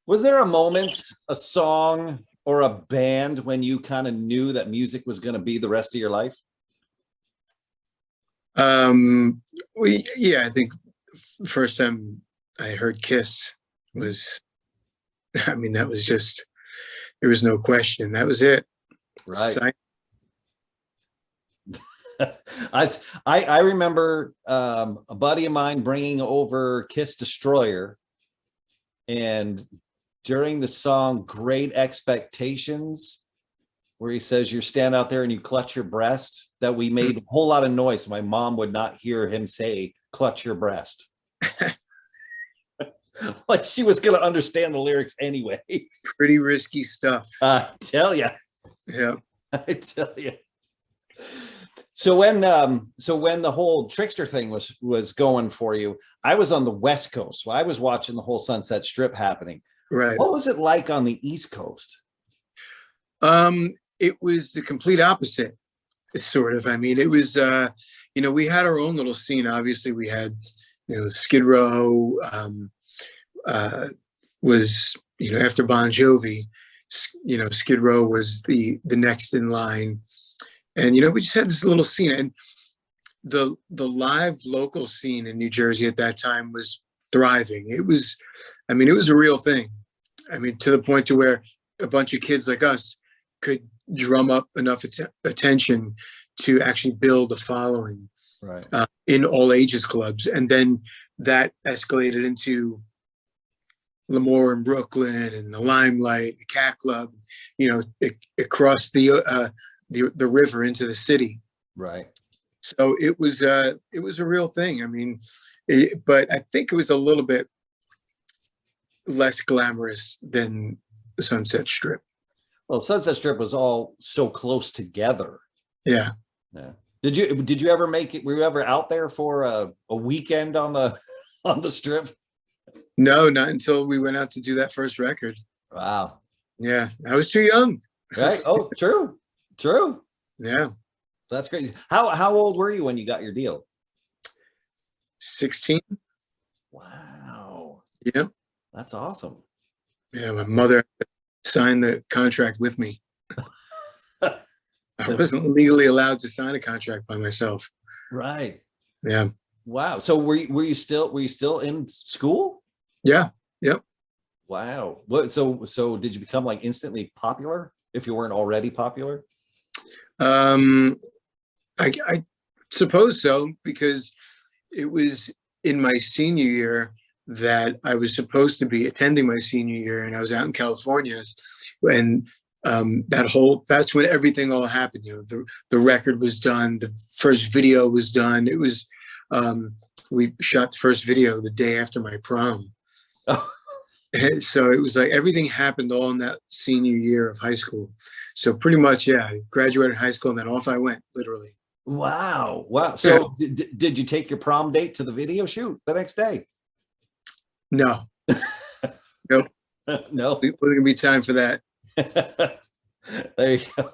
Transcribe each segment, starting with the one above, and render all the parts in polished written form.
Was there a moment, a song, or a band when you kind of knew that music was going to be the rest of your life? Yeah, I think the first time I heard Kiss was, I mean, that was just, there was no question. That was it. Right. I remember a buddy of mine bringing over Kiss Destroyer, and during the song Great Expectations, where he says you stand out there and you clutch your breast, that we made a whole lot of noise. My mom would not hear him say clutch your breast. Like she was going to understand the lyrics anyway. Pretty risky stuff. I tell you. Yeah. I tell you. So when the whole Trixter thing was going for you, I was on the West Coast. So I was watching the whole Sunset Strip happening. Right. What was it like on the East Coast? It was the complete opposite, sort of. I mean, it was, we had our own little scene. Obviously, we had, Skid Row was, after Bon Jovi, Skid Row was the next in line. And, we just had this little scene. And the live local scene in New Jersey at that time was thriving. It was a real thing. I mean, to the point to where a bunch of kids like us could drum up enough attention to actually build a following, right, in all ages clubs. And then that escalated into Lemoore in Brooklyn and the Limelight, the Cat Club, it crossed the river into the city. Right. So it was a real thing. I mean, but I think it was a little bit less glamorous than the Sunset Strip. Well, Sunset Strip was all so close together. Yeah. Yeah. Did you ever make it? Were you ever out there for a weekend on the Strip? No, not until we went out to do that first record. Wow. Yeah, I was too young. Right. Oh, true. Yeah. That's great. How old were you when you got your deal? 16. Wow. Yeah. That's awesome. Yeah, my mother signed the contract with me. I wasn't legally allowed to sign a contract by myself. Right. Yeah. Wow. So were you still in school? Yeah. Yep. Wow. What? So did you become like instantly popular if you weren't already popular? I suppose so, because it was in my senior year that I was supposed to be attending my senior year, and I was out in California, and that's when everything all happened. The record was done, the first video was done. It was we shot the first video the day after my prom. And so it was like everything happened all in that senior year of high school. So pretty much, yeah, I graduated high school and then off I went, literally. Wow. So did you take your prom date to the video shoot the next day? No. Nope. No. It wasn't gonna be time for that. There you go.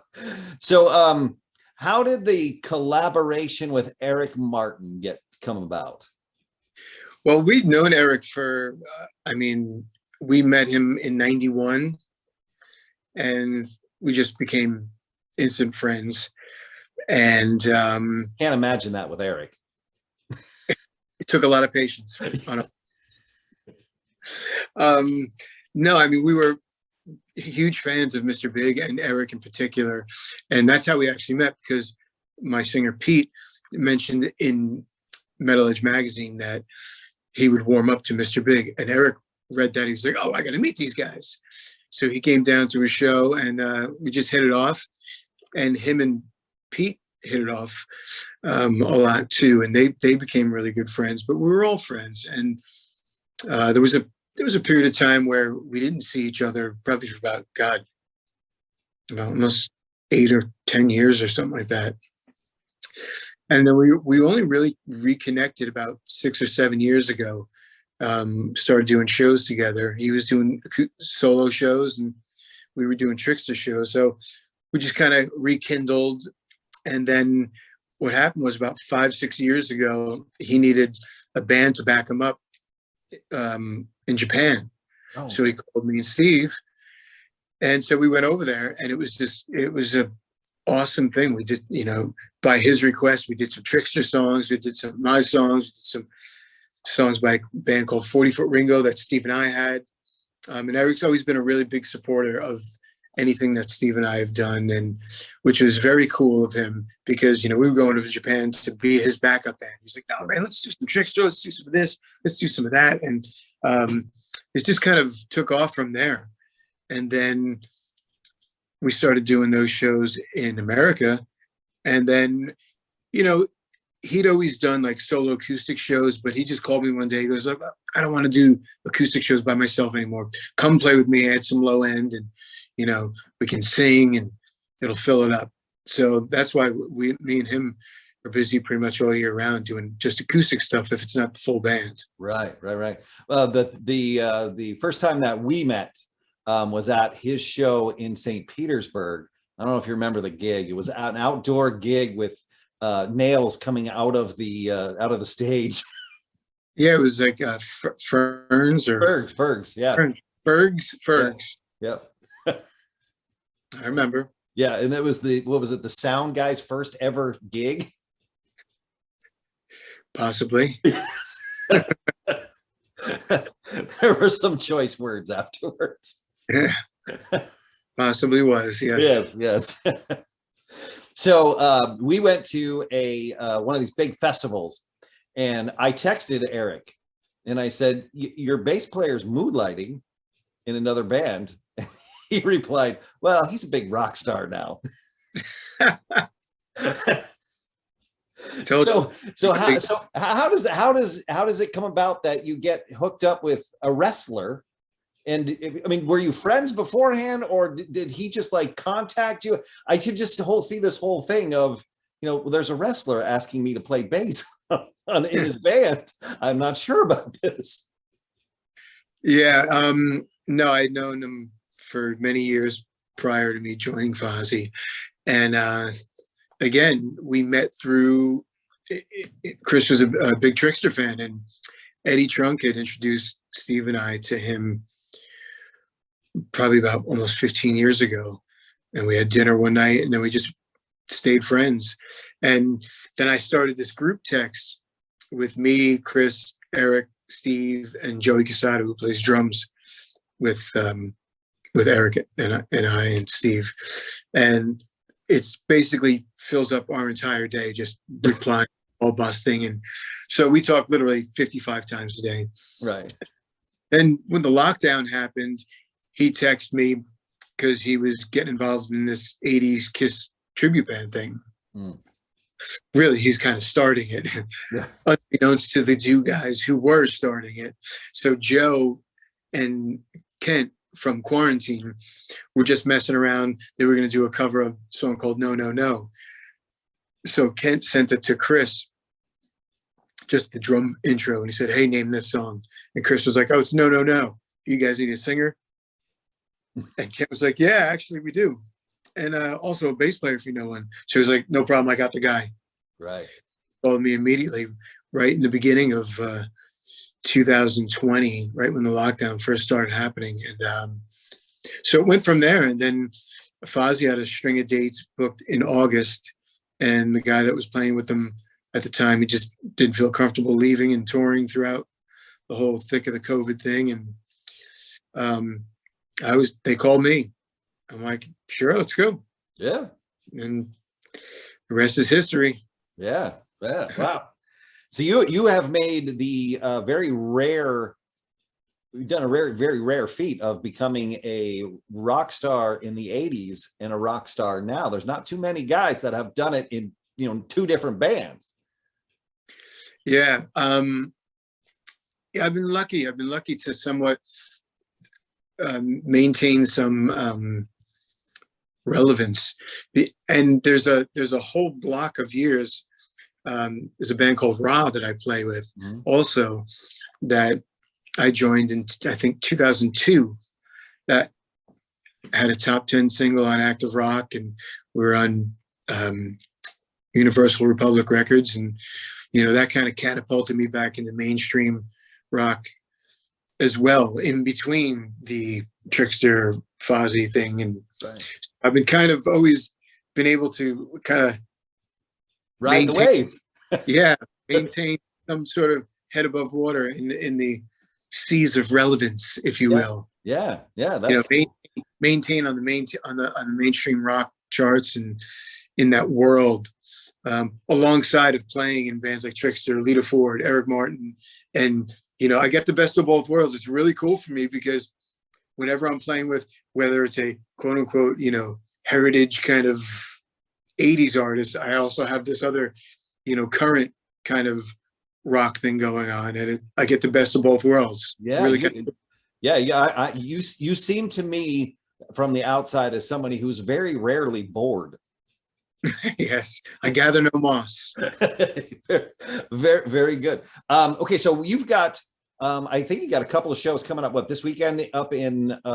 So how did the collaboration with Eric Martin come about? Well, we'd known Eric for, we met him in '91 and we just became instant friends. And can't imagine that with Eric. It took a lot of patience. No, we were huge fans of Mr. Big and Eric in particular. And that's how we actually met, because my singer Pete mentioned in Metal Edge magazine that he would warm up to Mr. Big, and Eric read that. He was like, oh, I got to meet these guys. So he came down to his show and we just hit it off, and him and Pete hit it off a lot too. And they became really good friends, but we were all friends. And there was a period of time where we didn't see each other probably for about almost 8 or 10 years or something like that. And then we only really reconnected about 6 or 7 years ago. Started doing shows together. He was doing solo shows and we were doing Trixter shows. So we just kind of rekindled. And then what happened was about 5-6 years ago, he needed a band to back him up in Japan. Oh, So he called me and Steve. And so we went over there, and it was a awesome thing. We did, by his request, we did some Trixter songs, we did some of my songs, we did some songs by a band called 40-Foot Ringo that Steve and I had. And Eric's always been a really big supporter of anything that Steve and I have done, and which was very cool of him, because, we were going to Japan to be his backup band. He's like, no, man, let's do some Trixter, let's do some of this, let's do some of that. And it just kind of took off from there. And then we started doing those shows in America. And then, he'd always done like solo acoustic shows, but he just called me one day. He goes, look, I don't want to do acoustic shows by myself anymore. Come play with me, add some low end, and, we can sing and it'll fill it up. So that's why me and him are busy pretty much all year round doing just acoustic stuff if it's not the full band. Right. The first time that we met was at his show in St. Petersburg. I don't know if you remember the gig. It was an outdoor gig with nails coming out of the stage. Yeah, it was like Ferns or Bergs, yeah. Fergs. Yeah. I remember. Yeah, and it was the sound guy's first ever gig? Possibly. There were some choice words afterwards. Yeah. Possibly was, yes. Yes. So we went to one of these big festivals, and I texted Eric, and I said, your bass player's mood lighting in another band. He replied, well, he's a big rock star now. So how does it come about that you get hooked up with a wrestler? And I mean, were you friends beforehand, or did he just like contact you? I could just see this whole thing of, there's a wrestler asking me to play bass in his band. I'm not sure about this. Yeah. No, I'd known him for many years prior to me joining Fozzy. And again, we met through, Chris was a big Trixter fan, and Eddie Trunk had introduced Steve and I to him probably about almost 15 years ago. And we had dinner one night, and then we just stayed friends. And then I started this group text with me, Chris, Eric, Steve, and Joey Casado, who plays drums with Eric and I and Steve. And it's basically fills up our entire day, just replying, all busting. And so we talk literally 55 times a day. Right. And when the lockdown happened, he texted me because he was getting involved in this 80s Kiss tribute band thing. Really, he's kind of starting it, unbeknownst to the two guys who were starting it. So Joe and Kent from Kuarantine were just messing around. They were going to do a cover of a song called No, No, No. So Kent sent it to Chris, just the drum intro, and he said, hey, name this song. And Chris was like, oh, it's No, No, No. You guys need a singer? And Kent was like, yeah, actually we do. And also a bass player if you know one. So he was like, no problem, I got the guy. Right. Called me immediately, right in the beginning of 2020, right when the lockdown first started happening. And so it went from there. And then Fozzy had a string of dates booked in August. And the guy that was playing with them at the time, he just didn't feel comfortable leaving and touring throughout the whole thick of the COVID thing. And they called me. I'm like, sure, let's go. Yeah. And the rest is history. Yeah. Wow. So you have made the you've done a very rare feat of becoming a rock star in the 80s and a rock star now. There's not too many guys that have done it in, two different bands. Yeah. Yeah, I've been lucky. I've been lucky to somewhat maintain some relevance. And there's a whole block of years. There's a band called Ra that I play with also, that I joined in, I think, 2002, that had a top 10 single on Active Rock, and we were on Universal Republic Records. And, that kind of catapulted me back into mainstream rock as well in between the Trixter Fozzy thing. And Right. I've been kind of always been able to kind of Ride the wave. yeah, maintain some sort of head above water in the seas of relevance, if you will. Yeah. You know, That's cool. maintain on the mainstream rock charts and in that world, alongside of playing in bands like Trixter, Lita Ford, Eric Martin, and you know, I get the best of both worlds. It's really cool for me because whenever I'm playing with, whether it's a quote unquote, you know, heritage kind of 80s artist, I also have this other, you know, current kind of rock thing going on, and I get the best of both worlds. Yeah, Really you seem to me from the outside as somebody who's very rarely bored. yes, I gather no moss. Very, very good. Okay, so you've got, I think you got a couple of shows coming up. What, this weekend up north,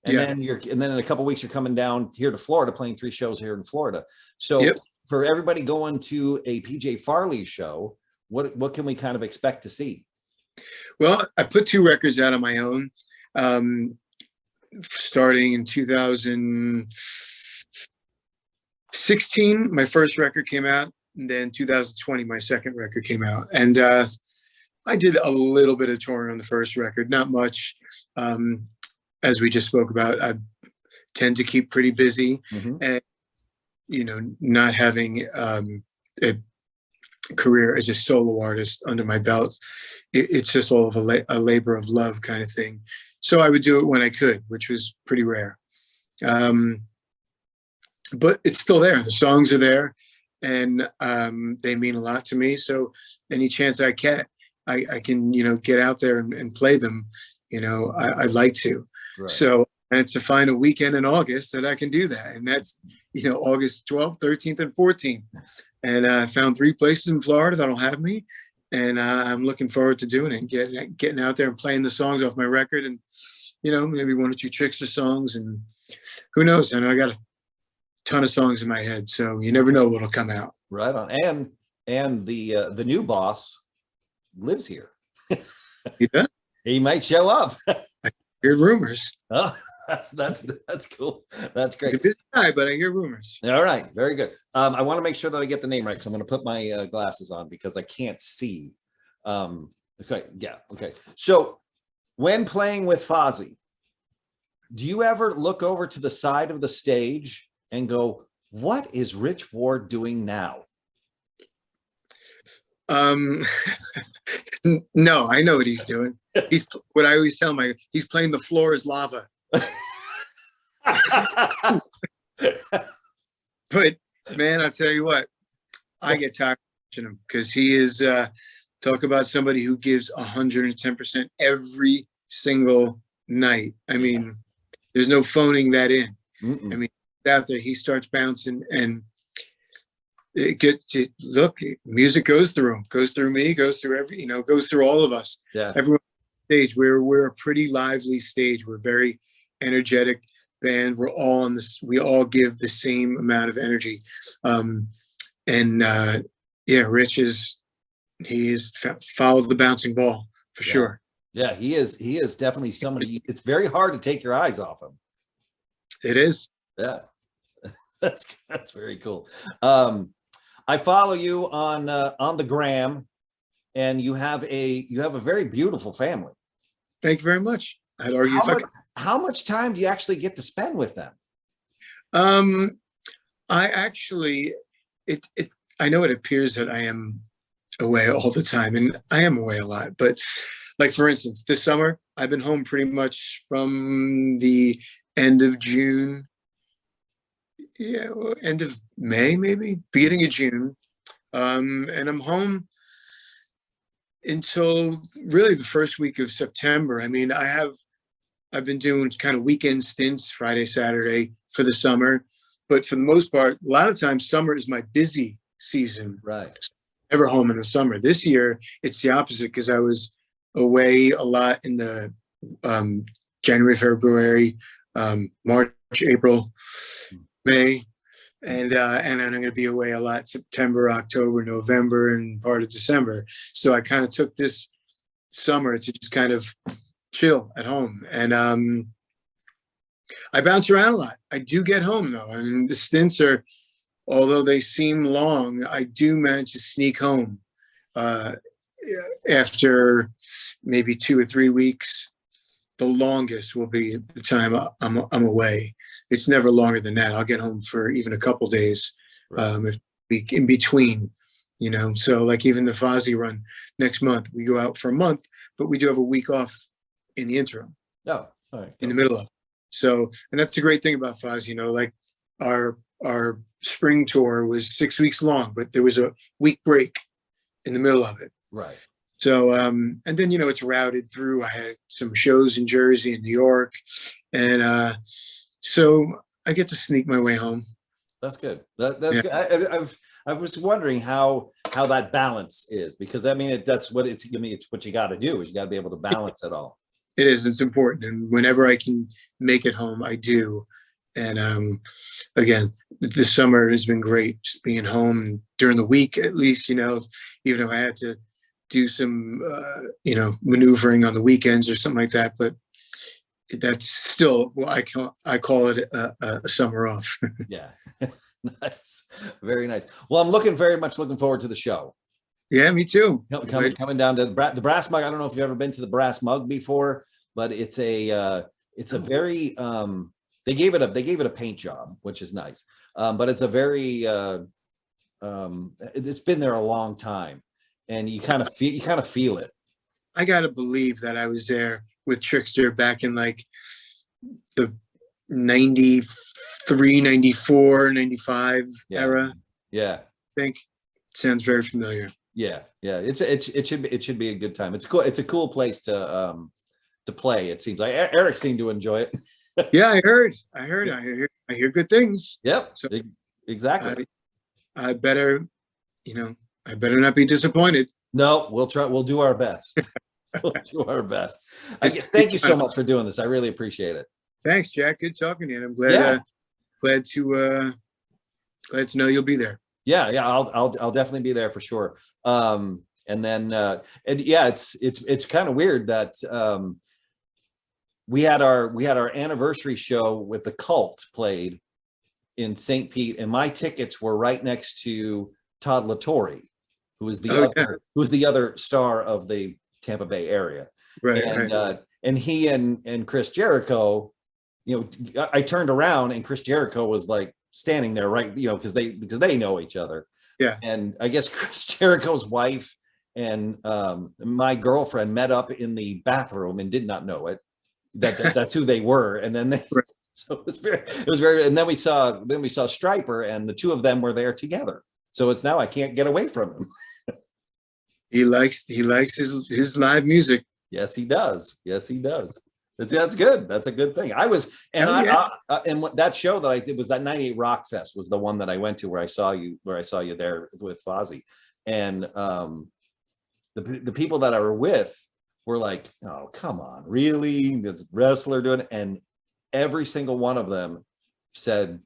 and Yeah. then in a couple of weeks you're coming down here to Florida, playing 3 shows here in Florida. So Yep. for everybody going to a PJ Farley show, what can we kind of expect to see? Well, I put 2 records out on my own, starting in 2016. My first record came out, and then 2020, my second record came out. And I did a little bit of touring on the first record, not much. As we just spoke about, I tend to keep pretty busy, and you know, not having a career as a solo artist under my belt, it's just all of a labor of love kind of thing. So I would do it when I could, which was pretty rare. But it's still there. The songs are there, and they mean a lot to me. So any chance I get, I can, you know, get out there and play them. You know, I'd like to. Right. So and to find a weekend in August that I can do that. And that's, you know, August 12th, 13th, and 14th. And I found 3 places in Florida that'll have me. And I'm looking forward to doing it, getting out there and playing the songs off my record, and, you know, maybe 1 or 2 Trixter songs, and who knows? I know I got a ton of songs in my head, so you never know what'll come out. Right on. And the new boss lives here. Yeah. He might show up. I hear rumors. Oh, that's cool. That's great. He's a busy guy, but I hear rumors. All right, very good. I want to make sure that I get the name right, so I'm going to put my glasses on because I can't see. Okay, yeah, okay. So when playing with Fozzy, do you ever look over to the side of the stage and go, "What is Rich Ward doing now?" No, I know what he's doing. He's what I always tell him. He's playing "The Floor Is Lava." But man, I'll tell you what, I get tired of watching him because he is talk about somebody who gives 110% every single night. I mean, there's no phoning that in. I mean, out there, he starts bouncing, and it gets to look. Music goes through him, goes through me, goes through every, you know, goes through all of us. Yeah, everyone on stage. We're a pretty lively stage. We're very energetic band. We're all on this. We all give the same amount of energy, yeah, Rich he's followed the bouncing ball for sure. Yeah, he is definitely somebody. It's very hard to take your eyes off him. It is. Yeah, that's very cool. I follow you on the gram, and you have a very beautiful family. Thank you very much. I'd argue how much time do you actually get to spend with them? I actually, I know it appears that I am away all the time, and I am away a lot, but like, for instance, this summer, I've been home pretty much from the end of June, end of May, maybe beginning of June. And I'm home until really the first week of September. I mean, I've been doing kind of weekend stints, Friday, Saturday for the summer, but for the most part, a lot of times summer is my busy season. Right. Never home in the summer. This year, it's the opposite because I was away a lot in the January, February, March, April, May. and I'm going to be away a lot September, October, November, and part of December. So I kind of took this summer to just kind of chill at home, and I bounce around a lot. I do get home though, and the stints are, although they seem long, I do manage to sneak home after maybe 2 or 3 weeks. The longest will be the time I'm away. It's never longer than that. I'll get home for even a couple days, if in between, So like even the Fozzy run next month, we go out for a month, but we do have a week off in the interim. Oh, all right. In the middle of it. So, and that's a great thing about Fozzy, like our spring tour was 6 weeks long, but there was a week break in the middle of it. Right. So, and then, it's routed through. I had some shows in Jersey and New York. And so I get to sneak my way home. That's good. That's good. I was wondering how that balance is, because that's what it's what you got to do, is you got to be able to balance it all. It is. It's important. And whenever I can make it home, I do. And again, this summer has been great, just being home during the week, at least, even if I had to do some, maneuvering on the weekends or something like that. But that's still, well, I call it a summer off. Yeah. Nice. Very nice. Well, I'm very much looking forward to the show. Yeah, me too. Coming down to the Brass Mug. I don't know if you've ever been to the Brass Mug before, but it's a very, they gave it a paint job, which is nice. But it's a very, it's been there a long time, and you kind of feel it. I got to believe that I was there with Trixter back in like the 93, 94, 95 era. Yeah. I think sounds very familiar. Yeah. It should be a good time. It's cool. It's a cool place to play. It seems like Eric seemed to enjoy it. Yeah, I hear good things. Yep. So exactly. I better not be disappointed. No, we'll try. We'll do our best. We'll do our best. Thank you so much for doing this. I really appreciate it. Thanks, Jack. Good talking to you. And I'm glad to know you'll be there. Yeah. I'll definitely be there for sure. And it's kind of weird that we had our anniversary show with the Cult played in St. Pete, and my tickets were right next to Todd LaTorre, who was the other star of the Tampa Bay area. Right. And he and Chris Jericho, I turned around and Chris Jericho was like standing there, right, because they know each other. Yeah. And I guess Chris Jericho's wife and my girlfriend met up in the bathroom and did not know it. That's who they were. And then so it was very, and then we saw Striper, and the two of them were there together. So it's now I can't get away from him. He likes his live music. Yes, he does. That's good. That's a good thing. And that show that I did was that 98 Rock Fest was the one that I went to where I saw you there with Fozzy. And the people that I were with were like, oh, come on, really? This wrestler doing it? And every single one of them said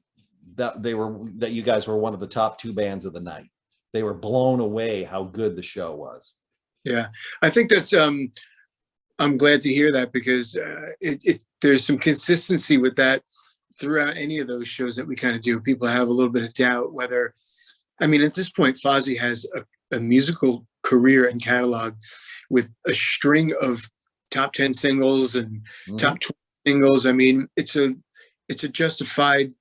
that you guys were one of the top 2 bands of the night. They were blown away how good the show was. Yeah, I think that's I'm glad to hear that, because there's some consistency with that throughout any of those shows that we kind of do. People have a little bit of doubt whether, at this point, Fozzy has a musical career and catalog with a string of top 10 singles and top 20 singles. It's a justified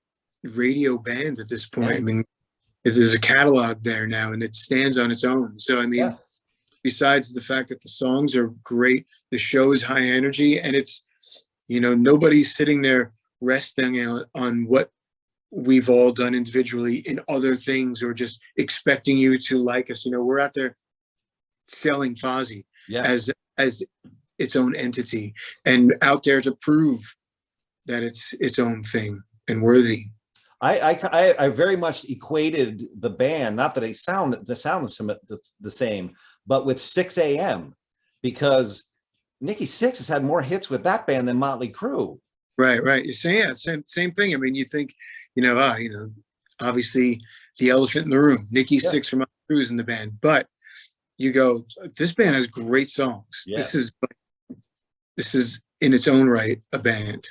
radio band at this point. Yeah. There's a catalog there now, and it stands on its own. So, besides the fact that the songs are great, the show is high energy, and it's, nobody's sitting there resting on what we've all done individually in other things, or just expecting you to like us. We're out there selling Fozzy as its own entity, and out there to prove that it's its own thing and worthy. I very much equated the band, not that they sound the same, but with 6 a.m. because Nikki Sixx has had more hits with that band than Motley Crue. Right. You're saying, same thing. You think, obviously the elephant in the room. Nikki Yeah. Sixx from Motley Crue is in the band, but you go, this band has great songs. Yes. This is in its own right a band.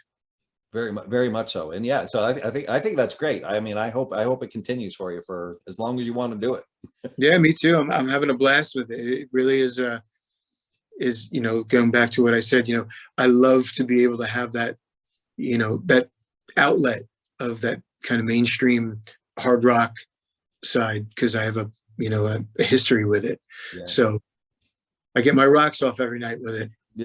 Very much so. And yeah, so I think that's great. I mean, I hope it continues for you for as long as you want to do it. Yeah, me too. I'm having a blast with it. It really is going back to what I said, I love to be able to have that, that outlet of that kind of mainstream hard rock side, because I have a history with it. Yeah. So I get my rocks off every night with it.